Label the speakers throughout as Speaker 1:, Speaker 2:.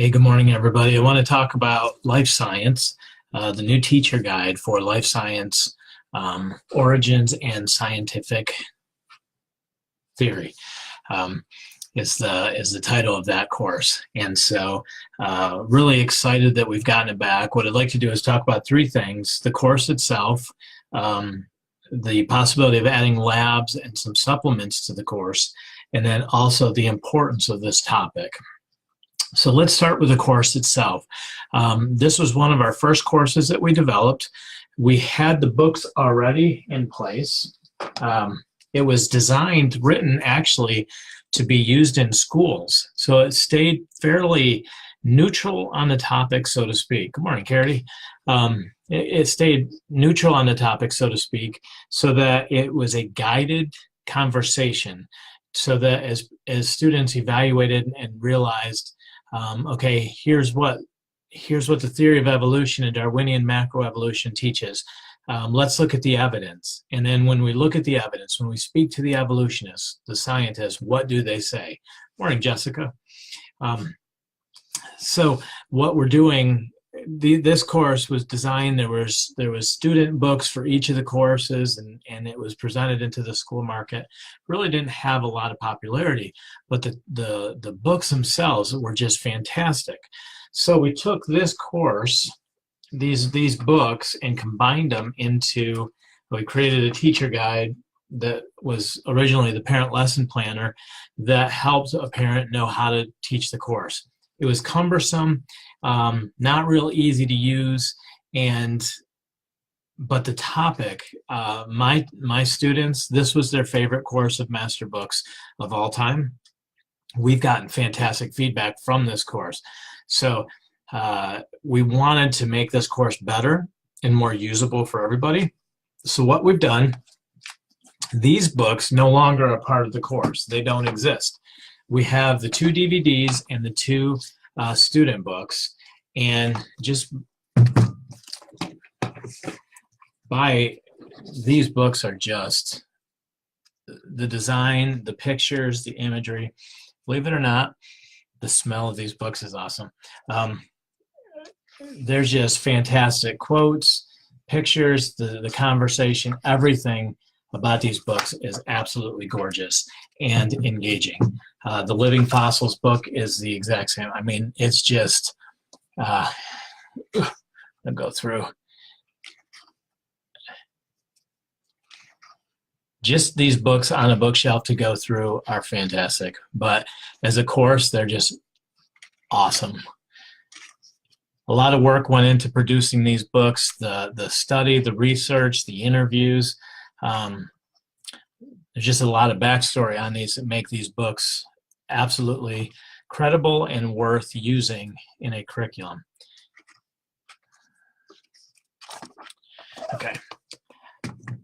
Speaker 1: Hey, good morning, everybody. I want to talk about life science, the new teacher guide for life science origins and scientific theory. Um, is the title of that course, and so really excited that we've gotten it back. What I'd like to do is talk about three things: the course itself, the possibility of adding labs and some supplements to the course, and then also the importance of this topic. So let's start with the course itself. This was one of our first courses that we developed. We had the books already in place. It was designed, written actually, to be used in schools. So it stayed fairly neutral on the topic, so to speak. Good morning, Carrie. It stayed neutral on the topic, so to speak, so that it was a guided conversation, so that as students evaluated and realized, okay, here's what the theory of evolution and Darwinian macroevolution teaches. Let's look at the evidence. And then when we look at the evidence, when we speak to the evolutionists, the scientists, what do they say? Morning, Jessica. So what we're doing, this course was designed, there was student books for each of the courses, and it was presented into the school market. Really didn't have a lot of popularity, but the books themselves were just fantastic. So we took this course, these books, and combined them into, we created a teacher guide that was originally the parent lesson planner that helped a parent know how to teach the course. It was cumbersome, not real easy to use, but the topic, my students, this was their favorite course of master books of all time. We've gotten fantastic feedback from this course. So we wanted to make this course better and more usable for everybody. So what we've done, these books no longer are part of the course. They don't exist. We have the 2 DVDs and the 2 student books, and just these books are just the design, the pictures, the imagery. Believe it or not, the smell of these books is awesome. There's just fantastic quotes, pictures, the conversation, everything about these books is absolutely gorgeous and engaging. The Living Fossils book is the exact same. I mean, it's just, I'll go through. Just these books on a bookshelf to go through are fantastic, but as a course, they're just awesome. A lot of work went into producing these books, the study, the research, the interviews. There's just a lot of backstory on these that make these books absolutely credible and worth using in a curriculum. Okay.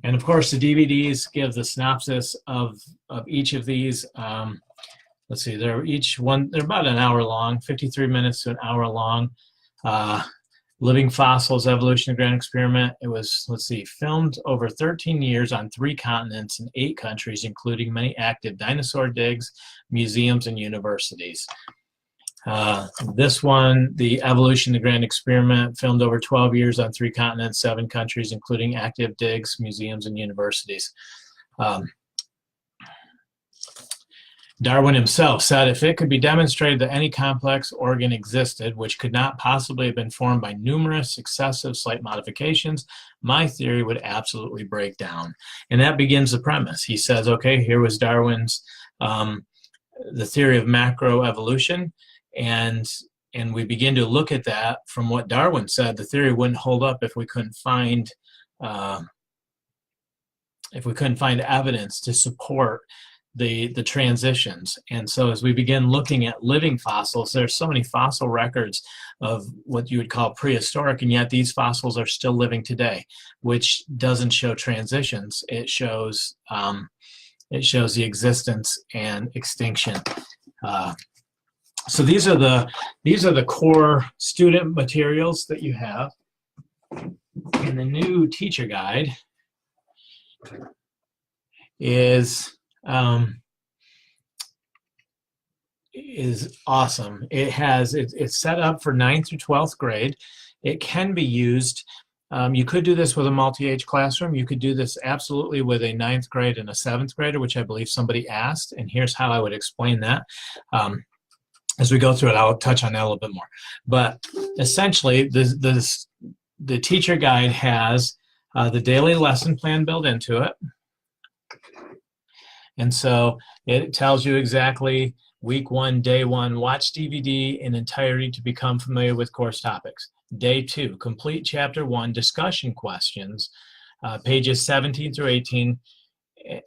Speaker 1: And of course, the DVDs give the synopsis of each of these. Let's see, they're about an hour long, 53 minutes to an hour long. Living Fossils, Evolution, Grand Experiment. It was, let's see, filmed over 13 years on 3 continents in 8 countries, including many active dinosaur digs, museums, and universities. This one, the Evolution, the Grand Experiment, filmed over 12 years on 3 continents, 7 countries, including active digs, museums, and universities. Darwin himself said, if it could be demonstrated that any complex organ existed, which could not possibly have been formed by numerous successive slight modifications, my theory would absolutely break down. And that begins the premise. He says, okay, here was Darwin's, the theory of macroevolution, and we begin to look at that from what Darwin said. The theory wouldn't hold up if we couldn't find evidence to support the transitions. And so as we begin looking at living fossils, there's so many fossil records of what you would call prehistoric, and yet these fossils are still living today, which doesn't show transitions. It shows the existence and extinction. So these are the core student materials that you have. In the new teacher guide is is awesome. It's set up for 9th through 12th grade. It can be used. You could do this with a multi-age classroom. You could do this absolutely with a 9th grade and a 7th grader, which I believe somebody asked. And here's how I would explain that. As we go through it, I'll touch on that a little bit more. But essentially, the teacher guide has the daily lesson plan built into it. And so it tells you exactly week 1, day 1, watch DVD in entirety to become familiar with course topics. Day 2, complete chapter 1 discussion questions, pages 17 through 18,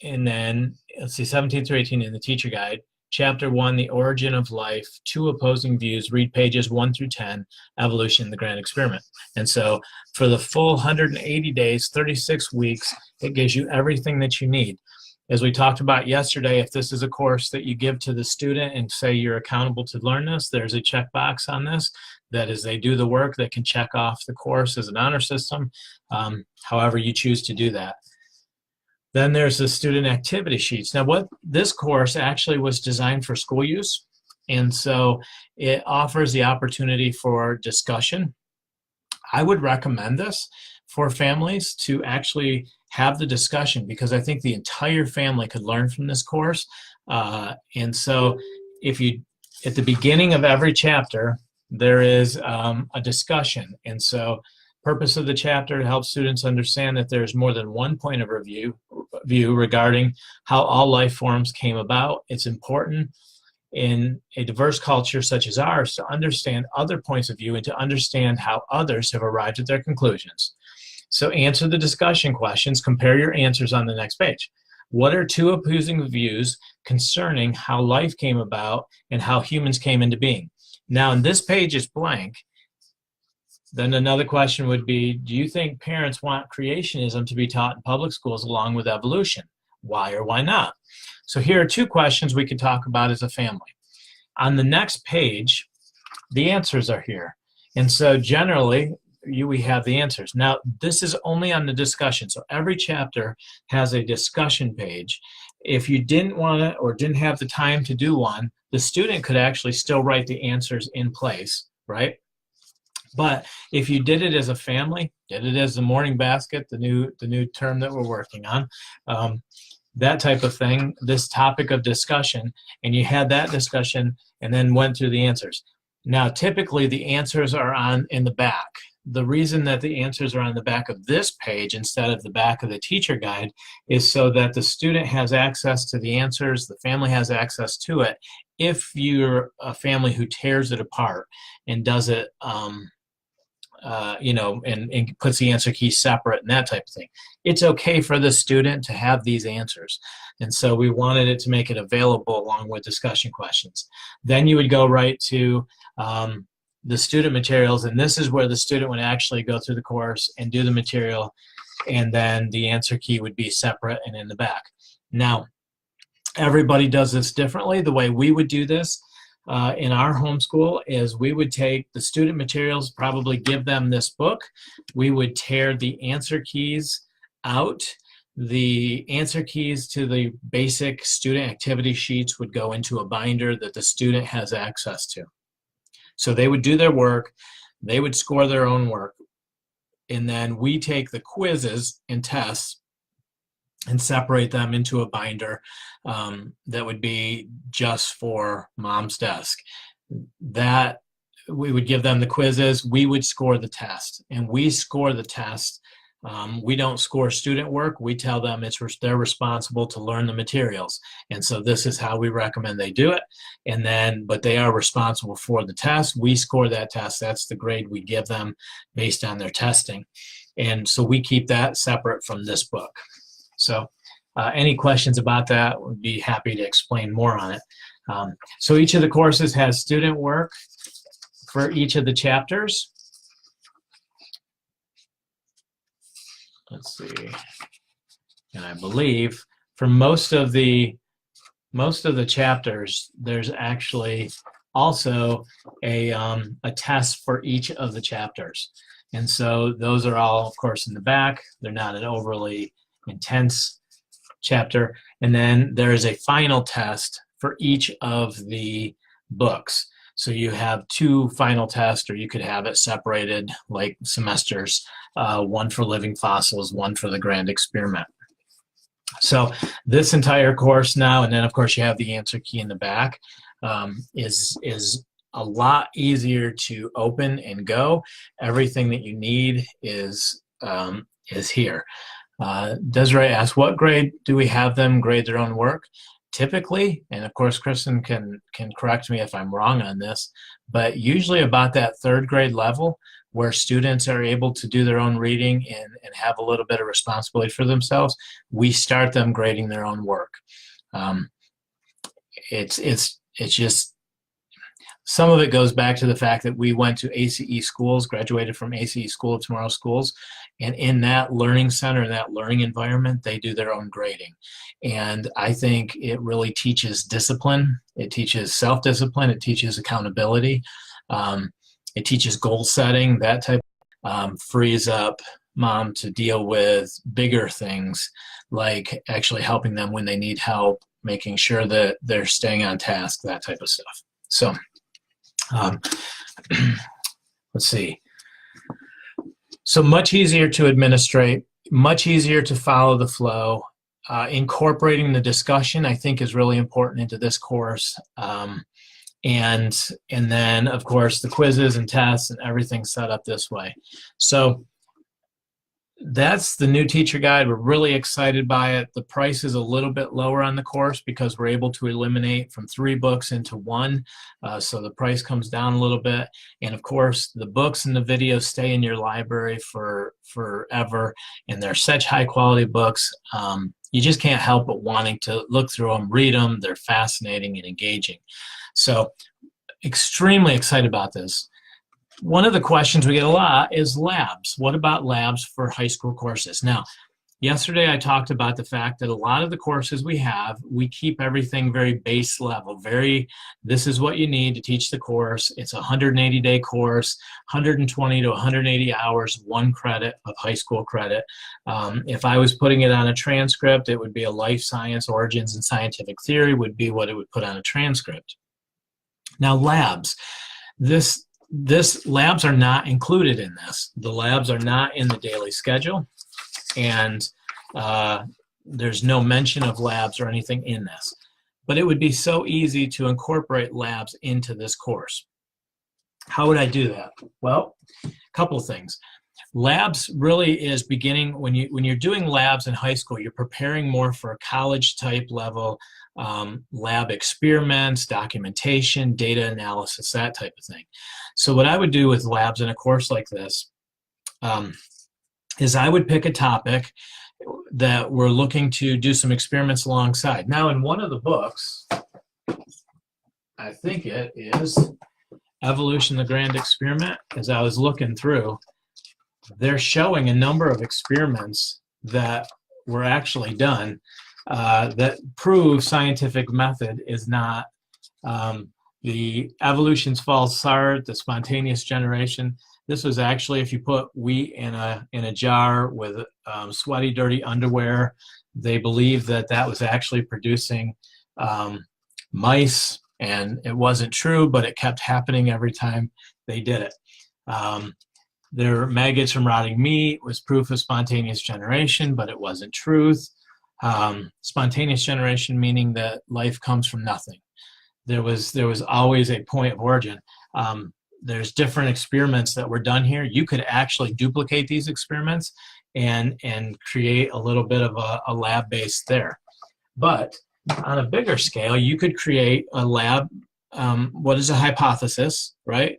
Speaker 1: and then, let's see, 17 through 18 in the teacher guide. Chapter 1, the origin of life, 2 opposing views, read pages 1 through 10, evolution, the grand experiment. And so for the full 180 days, 36 weeks, it gives you everything that you need. As we talked about yesterday, if this is a course that you give to the student and say you're accountable to learn this, there's a checkbox on this. That is, they do the work, they can check off the course as an honor system, however you choose to do that. Then there's the student activity sheets. Now, what this course actually was designed for school use, and so it offers the opportunity for discussion. I would recommend this for families to actually have the discussion, because I think the entire family could learn from this course. And so if you, at the beginning of every chapter, there is a discussion. And so purpose of the chapter to help students understand that there's more than one point of view regarding how all life forms came about. It's important in a diverse culture such as ours to understand other points of view and to understand how others have arrived at their conclusions. So answer the discussion questions, compare your answers on the next page. What are 2 opposing views concerning how life came about and how humans came into being? Now, and this page is blank. Then another question would be, do you think parents want creationism to be taught in public schools along with evolution? Why or why not? So here are 2 questions we could talk about as a family. On the next page, the answers are here. And so generally, we have the answers. Now, this is only on the discussion. So every chapter has a discussion page. If you didn't want to or didn't have the time to do one, the student could actually still write the answers in place, right? But if you did it as a family, did it as the morning basket, the new term that we're working on, that type of thing, this topic of discussion, and you had that discussion and then went through the answers. Now, typically the answers are in the back. The reason that the answers are on the back of this page instead of the back of the teacher guide is so that the student has access to the answers, the family has access to it. If you're a family who tears it apart and does it, and puts the answer key separate and that type of thing, it's okay for the student to have these answers. And so we wanted it to make it available along with discussion questions. Then you would go right to the student materials, and this is where the student would actually go through the course and do the material, and then the answer key would be separate and in the back. Now, everybody does this differently. The way we would do this in our homeschool is we would take the student materials, probably give them this book. We would tear the answer keys out. The answer keys to the basic student activity sheets would go into a binder that the student has access to. So they would do their work, they would score their own work, and then we take the quizzes and tests and separate them into a binder that would be just for mom's desk. That we would give them the quizzes, we would score the test, and we score the test. We don't score student work. We tell them they're responsible to learn the materials. And so this is how we recommend they do it. And then, but they are responsible for the test. We score that test. That's the grade we give them based on their testing. And so we keep that separate from this book. So any questions about that, would be happy to explain more on it. So each of the courses has student work for each of the chapters. Let's see, and I believe for most of the chapters, there's actually also a test for each of the chapters. And so those are all, of course, in the back. They're not an overly intense chapter. And then there is a final test for each of the books. So you have 2 final tests, or you could have it separated like semesters, one for living fossils, one for the grand experiment. So this entire course now, and then of course you have the answer key in the back, is a lot easier to open and go. Everything that you need is here. Desiree asks, what grade do we have them grade their own work? Typically, and of course Kristen can correct me if I'm wrong on this, but usually about that 3rd grade level where students are able to do their own reading and have a little bit of responsibility for themselves, we start them grading their own work. It's just, some of it goes back to the fact that we went to ACE schools, graduated from ACE School of Tomorrow Schools, and in that learning center, that learning environment, they do their own grading. And I think it really teaches discipline. It teaches self-discipline. It teaches accountability. It teaches goal setting. That type frees up mom to deal with bigger things, like actually helping them when they need help, making sure that they're staying on task, that type of stuff. So let's see. So much easier to administrate, much easier to follow the flow. Incorporating the discussion, I think, is really important into this course. And then, of course, the quizzes and tests and everything set up this way. So that's the new teacher guide. We're really excited by it. The price is a little bit lower on the course because we're able to eliminate from 3 books into 1. So the price comes down a little bit. And of course, the books and the videos stay in your library for forever. And they're such high quality books. You just can't help but wanting to look through them, read them. They're fascinating and engaging. So extremely excited about this. One of the questions we get a lot is labs. What about labs for high school courses? Now, yesterday I talked about the fact that a lot of the courses we have, we keep everything very base level, this is what you need to teach the course. It's a 180-day course, 120 to 180 hours, 1 credit of high school credit. If I was putting it on a transcript, it would be a life science, origins, and scientific theory would be what it would put on a transcript. Now, labs. Labs are not included in this. The labs are not in the daily schedule, and there's no mention of labs or anything in this. But it would be so easy to incorporate labs into this course. How would I do that? Well, a couple of things. Labs really is beginning, when you're doing labs in high school, you're preparing more for a college type level, lab experiments, documentation, data analysis, that type of thing. So what I would do with labs in a course like this is I would pick a topic that we're looking to do some experiments alongside. Now, in one of the books, I think it is Evolution, the Grand Experiment, as I was looking through, they're showing a number of experiments that were actually done that prove scientific method is not the evolution's false start, the spontaneous generation. This was actually, if you put wheat in a jar with sweaty, dirty underwear, they believe that that was actually producing mice, and it wasn't true, but it kept happening every time they did it. Their maggots from rotting meat was proof of spontaneous generation, but it wasn't truth. Spontaneous generation meaning that life comes from nothing. There was always a point of origin. There's different experiments that were done here. You could actually duplicate these experiments and create a little bit of a lab base there. But on a bigger scale, you could create a lab. What is a hypothesis, right?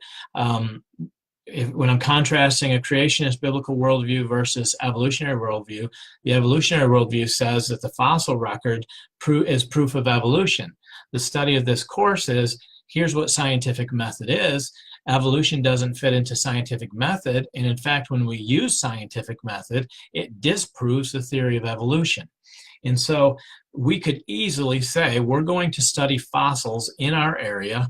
Speaker 1: When I'm contrasting a creationist biblical worldview versus evolutionary worldview, the evolutionary worldview says that the fossil record is proof of evolution. The study of this course is, here's what scientific method is. Evolution doesn't fit into scientific method, and in fact, when we use scientific method, it disproves the theory of evolution. And so we could easily say we're going to study fossils in our area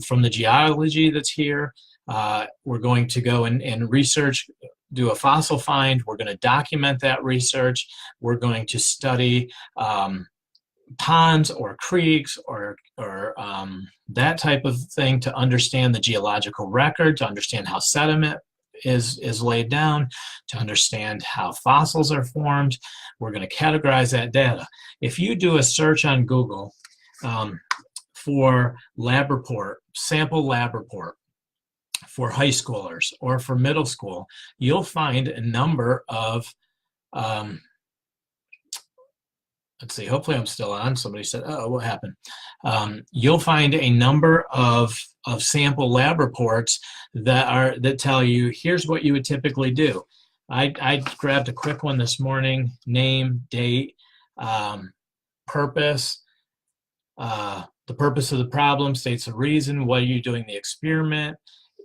Speaker 1: from the geology that's here. We're going to go and research, do a fossil find. We're going to document that research. We're going to study ponds or creeks or that type of thing, to understand the geological record, to understand how sediment is laid down, to understand how fossils are formed. We're going to categorize that data. If you do a search on Google for lab report, sample lab report for high schoolers or for middle school, you'll find a number of let's see, hopefully I'm still on. Somebody said, oh, what happened? You'll find a number of sample lab reports that tell you, here's what you would typically do. I grabbed a quick one this morning: name, date, purpose, the purpose of the problem, states the reason, what are you doing the experiment,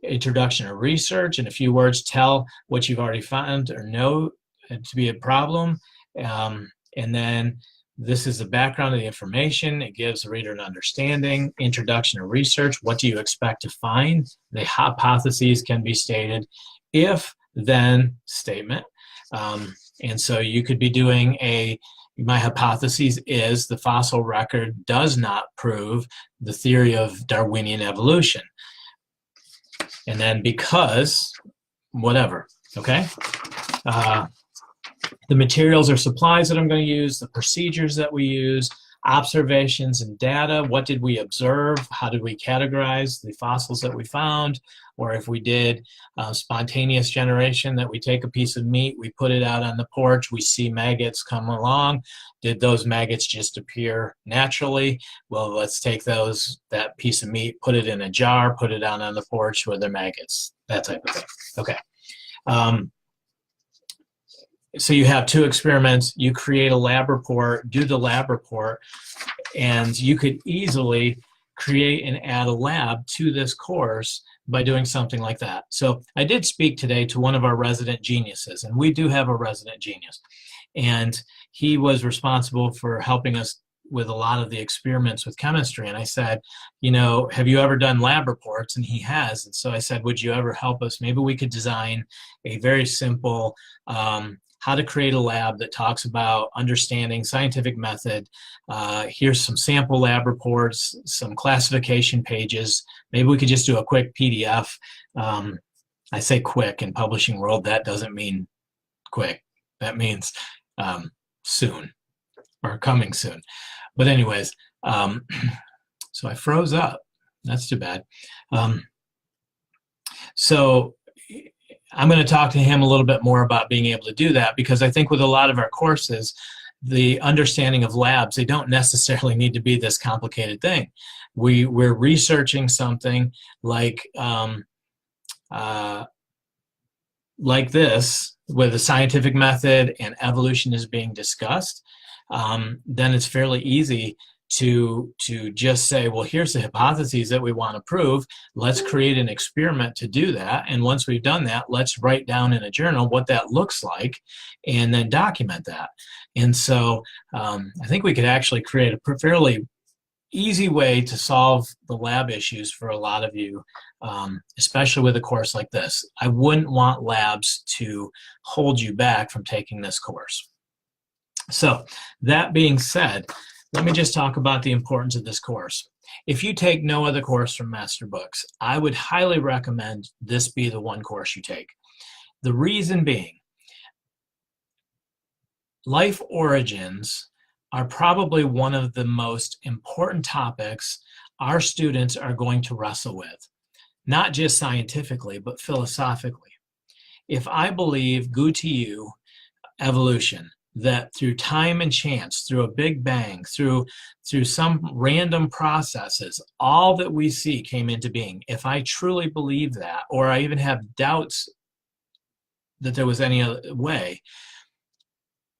Speaker 1: introduction or research, in a few words, tell what you've already found or know to be a problem. And then this is the background of the information. It gives the reader an understanding, introduction or research. What do you expect to find? The hypotheses can be stated. If then statement. And so you could be doing my hypothesis is the fossil record does not prove the theory of Darwinian evolution. And then because, whatever, okay? The materials or supplies that I'm going to use, the procedures that we use, observations and data. What did we observe? How did we categorize the fossils that we found? Or if we did spontaneous generation, that we take a piece of meat, we put it out on the porch, we see maggots come along. Did those maggots just appear naturally? Well, let's take that piece of meat, put it in a jar, put it out on the porch where they're maggots, that type of thing. Okay. So you have two experiments, you create a lab report, do the lab report, and you could easily create and add a lab to this course by doing something like that. So I did speak today to one of our resident geniuses, and we do have a resident genius. And he was responsible for helping us with a lot of the experiments with chemistry. And I said, you know, have you ever done lab reports? And he has. And so I said, would you ever help us? Maybe we could design a very simple how to create a lab that talks about understanding scientific method. Here's some sample lab reports, some classification pages. Maybe we could just do a quick PDF. I say quick in publishing world, that doesn't mean quick. That means soon or coming soon. But anyways, so I froze up. That's too bad. So I'm going to talk to him a little bit more about being able to do that, because I think with a lot of our courses, the understanding of labs, they don't necessarily need to be this complicated thing. We're researching something like this, where the scientific method and evolution is being discussed. Then it's fairly easy to just say, well, here's the hypotheses that we want to prove. Let's create an experiment to do that. And once we've done that, let's write down in a journal what that looks like and then document that. And so I think we could actually create a fairly easy way to solve the lab issues for a lot of you, especially with a course like this. I wouldn't want labs to hold you back from taking this course. So that being said, let me just talk about the importance of this course. If you take no other course from Master Books, I would highly recommend this be the one course you take. The reason being, life origins are probably one of the most important topics our students are going to wrestle with, not just scientifically, but philosophically. If I believe Gutiyu evolution, that through time and chance, through a big bang, through some random processes, all that we see came into being. If I truly believe that, or I even have doubts that there was any other way,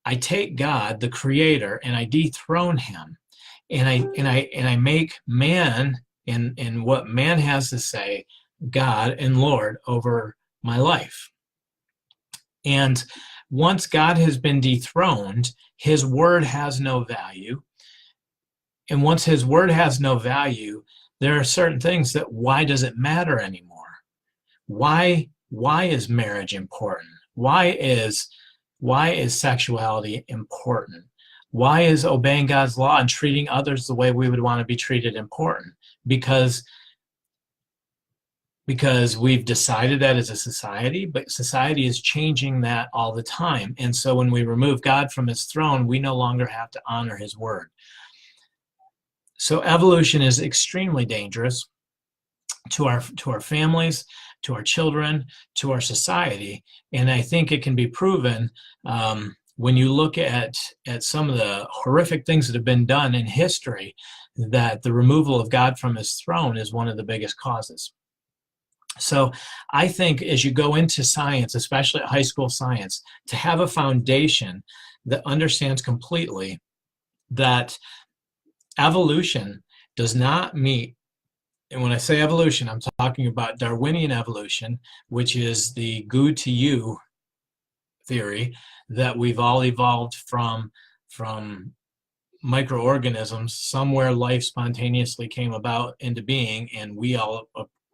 Speaker 1: I take God, the Creator, and I dethrone Him, and I make man and what man has to say, God and Lord, over my life. And once God has been dethroned, His word has no value. And once His word has no value, there are certain things that, why does it matter anymore? Why is marriage important? Why is sexuality important? Why is obeying God's law and treating others the way we would want to be treated important? Because we've decided that as a society, but society is changing that all the time. And so when we remove God from his throne, we no longer have to honor his word. So evolution is extremely dangerous to our families, to our children, to our society. And I think it can be proven when you look at some of the horrific things that have been done in history, that the removal of God from his throne is one of the biggest causes. So I think as you go into science, especially at high school science, to have a foundation that understands completely that evolution does not meet, and when I say evolution, I'm talking about Darwinian evolution, which is the good to you theory, that we've all evolved from microorganisms. Somewhere life spontaneously came about into being, and we all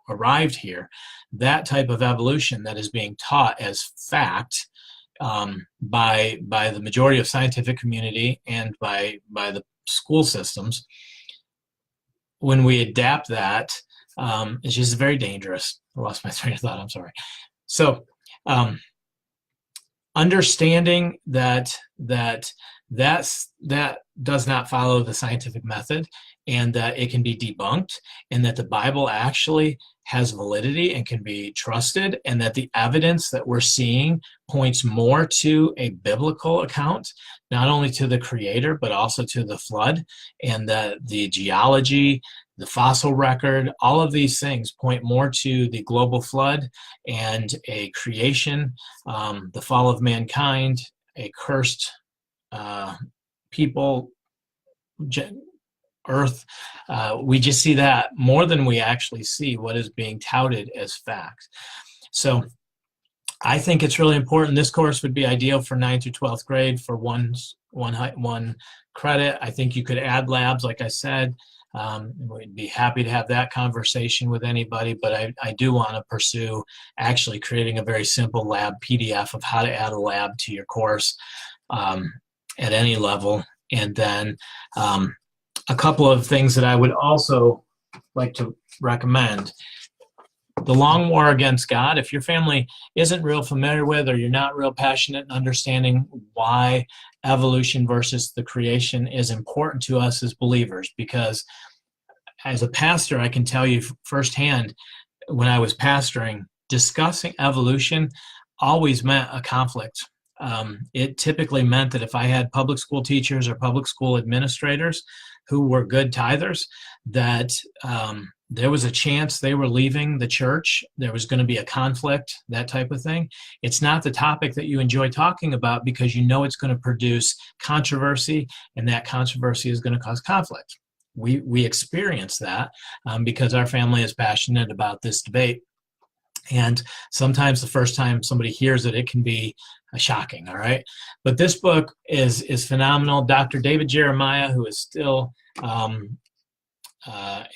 Speaker 1: arrived here. That type of evolution that is being taught as fact by the majority of scientific community and by the school systems, when we adapt that, it's just very dangerous. I lost my train of thought, I'm sorry. So understanding that does not follow the scientific method, and that it can be debunked, and that the Bible actually has validity and can be trusted, and that the evidence that we're seeing points more to a biblical account, not only to the Creator, but also to the flood, and that the geology, the fossil record, all of these things point more to the global flood and a creation, the fall of mankind, a cursed people, earth. We just see that more than we actually see what is being touted as fact. So I think it's really important. This course would be ideal for 9th through 12th grade for one credit. I think you could add labs, like I said. We'd be happy to have that conversation with anybody, but I do want to pursue actually creating a very simple lab PDF of how to add a lab to your course at any level. And then a couple of things that I would also like to recommend. The Long War Against God, if your family isn't real familiar with, or you're not real passionate in understanding why evolution versus the creation is important to us as believers, because as a pastor, I can tell you firsthand, when I was pastoring, discussing evolution always meant a conflict. It typically meant that if I had public school teachers or public school administrators who were good tithers, that there was a chance they were leaving the church. There was going to be a conflict, that type of thing. It's not the topic that you enjoy talking about, because you know it's going to produce controversy, and that controversy is going to cause conflict. We experience that because our family is passionate about this debate. And sometimes the first time somebody hears it, it can be shocking, all right? But this book is phenomenal. Dr. David Jeremiah, who is still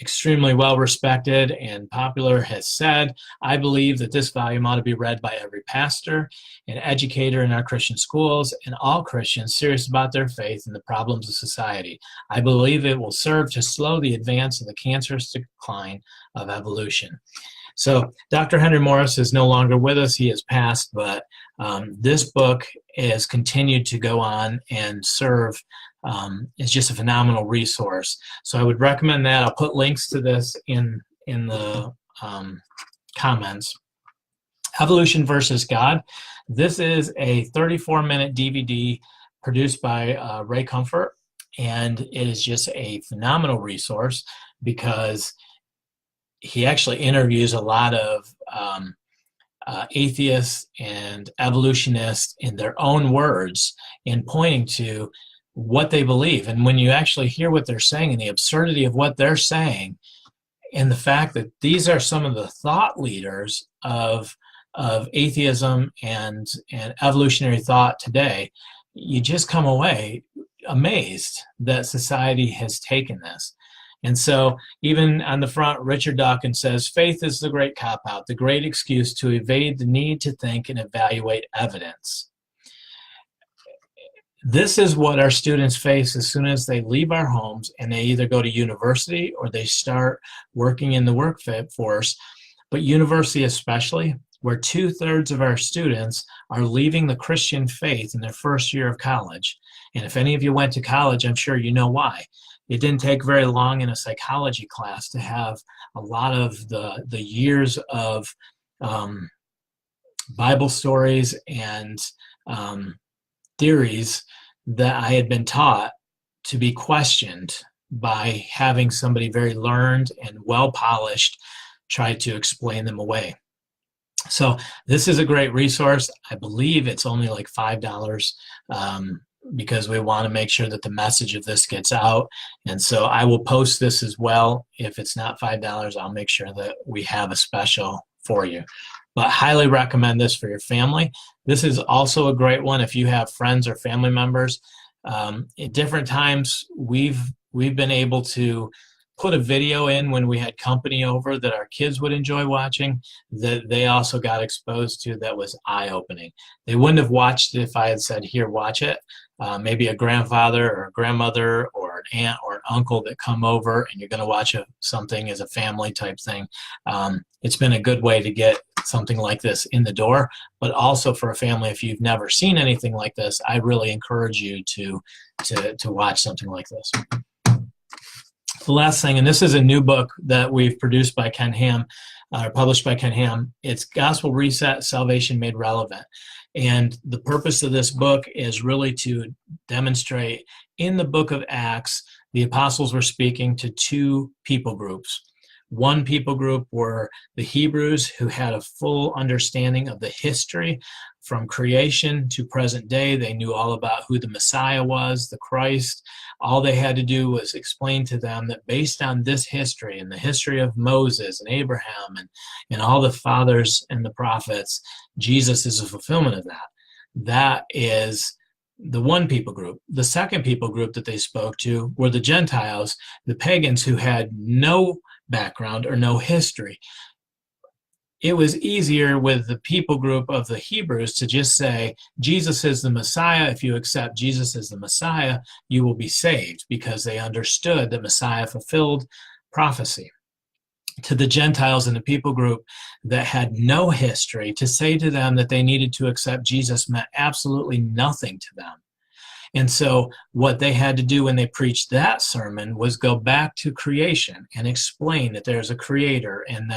Speaker 1: extremely well respected and popular, has said, I believe that this volume ought to be read by every pastor and educator in our Christian schools and all Christians serious about their faith and the problems of society. I believe it will serve to slow the advance of the cancerous decline of evolution. So Dr. Henry Morris is no longer with us. He has passed, but this book has continued to go on and serve. It's just a phenomenal resource. So I would recommend that. I'll put links to this in the comments. Evolution versus God. This is a 34-minute DVD produced by Ray Comfort, and it is just a phenomenal resource because he actually interviews a lot of atheists and evolutionists in their own words in pointing to what they believe. And when you actually hear what they're saying and the absurdity of what they're saying, and the fact that these are some of the thought leaders of atheism and evolutionary thought today, you just come away amazed that society has taken this. And so even on the front, Richard Dawkins says, faith is the great cop-out, the great excuse to evade the need to think and evaluate evidence. This is what our students face as soon as they leave our homes and they either go to university or they start working in the workforce, but university especially, where 2/3 of our students are leaving the Christian faith in their first year of college. And if any of you went to college, I'm sure you know why. It didn't take very long in a psychology class to have a lot of the years of Bible stories and theories that I had been taught to be questioned by having somebody very learned and well polished try to explain them away. So this is a great resource. I believe it's only like $5 because we want to make sure that the message of this gets out. And so I will post this as well. If it's not $5, I'll make sure that we have a special for you. But highly recommend this for your family. This is also a great one if you have friends or family members. At different times, we've been able to put a video in when we had company over that our kids would enjoy watching, that they also got exposed to, that was eye-opening. They wouldn't have watched it if I had said, here, watch it. Maybe a grandfather or a grandmother or an aunt or an uncle that come over and you're going to watch something as a family type thing. It's been a good way to get something like this in the door, but also for a family, if you've never seen anything like this, I really encourage you to watch something like this. The last thing, and this is a new book that we've produced by Ken Ham, published by Ken Ham. It's Gospel Reset, Salvation Made Relevant. And the purpose of this book is really to demonstrate in the book of Acts, the apostles were speaking to two people groups. One people group were the Hebrews, who had a full understanding of the history from creation to present day. They knew all about who the Messiah was, the Christ. All they had to do was explain to them that based on this history and the history of Moses and Abraham and all the fathers and the prophets, Jesus is a fulfillment of that. That is the one people group. The second people group that they spoke to were the Gentiles, the pagans who had no background or no history. It was easier with the people group of the Hebrews to just say, Jesus is the Messiah. If you accept Jesus as the Messiah, you will be saved, because they understood that Messiah fulfilled prophecy. To the Gentiles in the people group that had no history, to say to them that they needed to accept Jesus meant absolutely nothing to them. And so what they had to do when they preached that sermon was go back to creation and explain that there's a creator and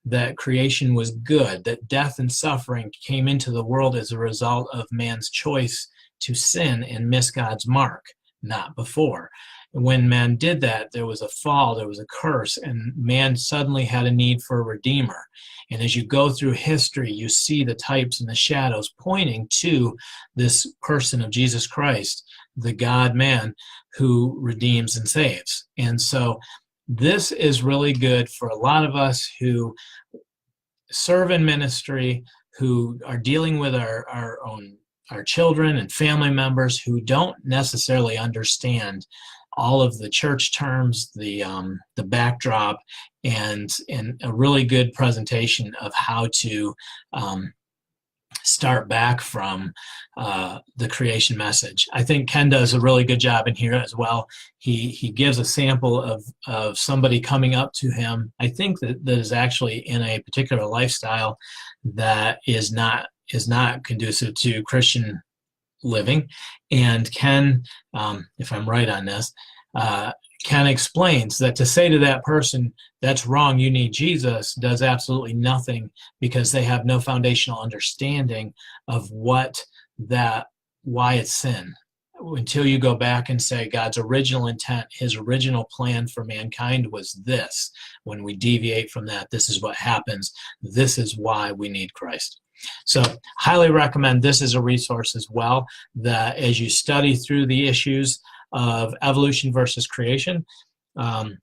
Speaker 1: that creation was good, that death and suffering came into the world as a result of man's choice to sin and miss God's mark, not before. When man did that, there was a fall, there was a curse, and man suddenly had a need for a redeemer. And as you go through history, you see the types and the shadows pointing to this person of Jesus Christ, the God-man who redeems and saves. And so this is really good for a lot of us who serve in ministry, who are dealing with our children and family members who don't necessarily understand all of the church terms, the backdrop, and a really good presentation of how to start back from the creation message. I think Ken does a really good job in here as well. He gives a sample of somebody coming up to him. I think that is actually in a particular lifestyle that is not conducive to Christian living. And Ken, if I'm right on this, Ken explains that to say to that person, that's wrong, you need Jesus, does absolutely nothing, because they have no foundational understanding of why it's sin. Until you go back and say God's original intent, his original plan for mankind was this. When we deviate from that, this is what happens. This is why we need Christ. So highly recommend this as a resource as well, that as you study through the issues of evolution versus creation,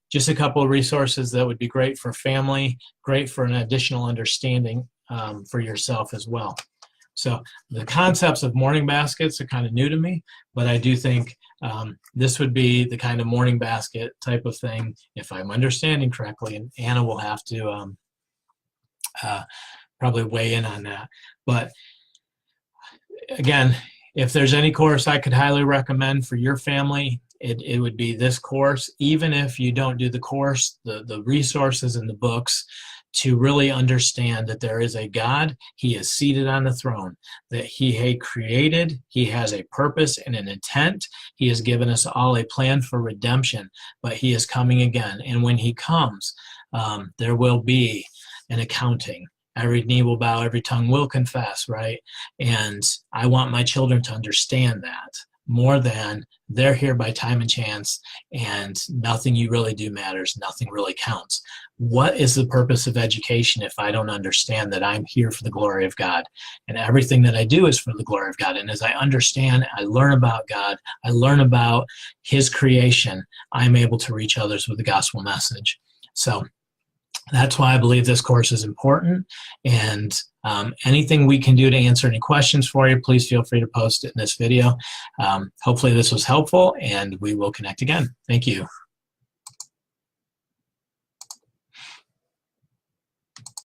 Speaker 1: just a couple of resources that would be great for family, great for an additional understanding for yourself as well. So the concepts of morning baskets are kind of new to me, but I do think this would be the kind of morning basket type of thing, if I'm understanding correctly, and Anna will have to probably weigh in on that. But again, if there's any course I could highly recommend for your family, it would be this course. Even if you don't do the course, the resources and the books to really understand that there is a God, he is seated on the throne, that he had created, he has a purpose and an intent, he has given us all a plan for redemption, but he is coming again. And when he comes, there will be an accounting. Every knee will bow, every tongue will confess, right? And I want my children to understand that more than they're here by time and chance and nothing you really do matters, nothing really counts. What is the purpose of education if I don't understand that I'm here for the glory of God and everything that I do is for the glory of God? And as I understand, I learn about God, I learn about his creation, I'm able to reach others with the gospel message. So that's why I believe this course is important. And anything we can do to answer any questions for you, please feel free to post it in this video. Hopefully this was helpful, and we will connect again. Thank you.